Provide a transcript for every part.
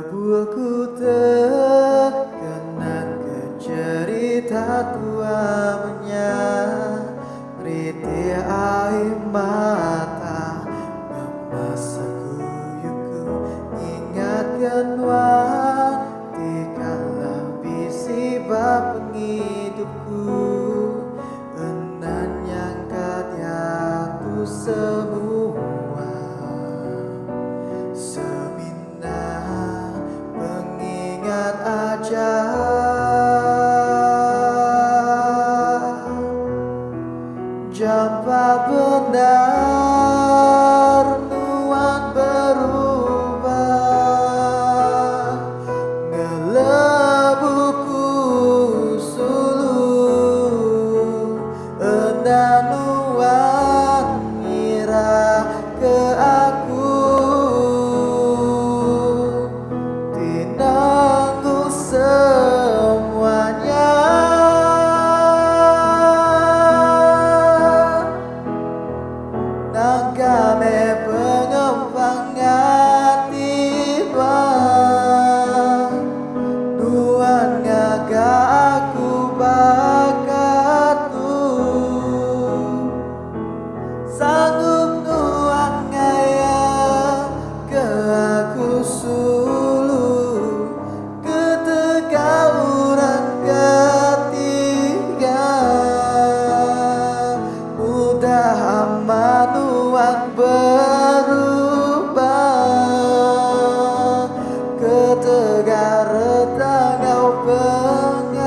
Tebuhku terkenang ke cerita tuanya, riti air mata masa guyuku, ingatkan waktu kala bisi bab pengidupku, enan yang kadiatu semua. Aja jumpa benar nuan berubah, ngelebuku sulu endan nuan ngira ke aku semuanya. Nangkame pengembangan tiba nuan ngaga aku bakatu sanggup nuan ngaya ke aku manuan berubah, ketegar tangau pengayang.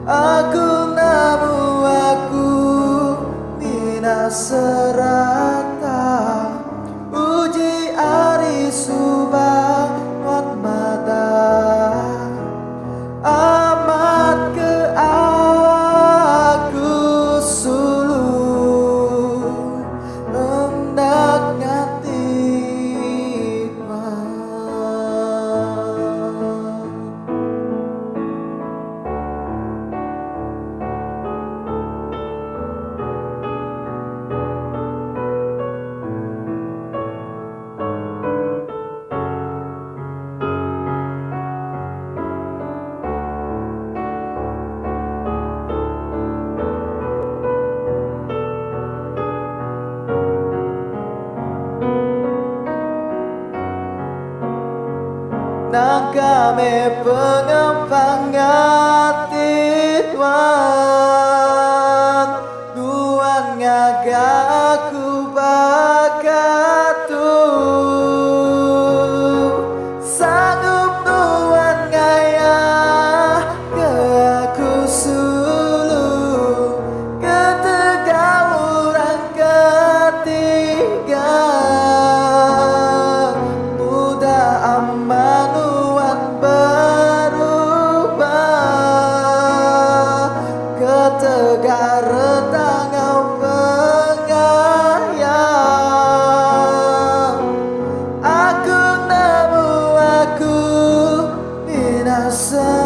Aku namu aku nina serata, uji ari subah wat mata amat ke nangkame pengembangan tituan nuan ngaga aku bakatu sanggup nuan ngaya ke aku sulu ketegar orang ketiga mudah aman tegar tangau pengayang. Aku namu aku binasa.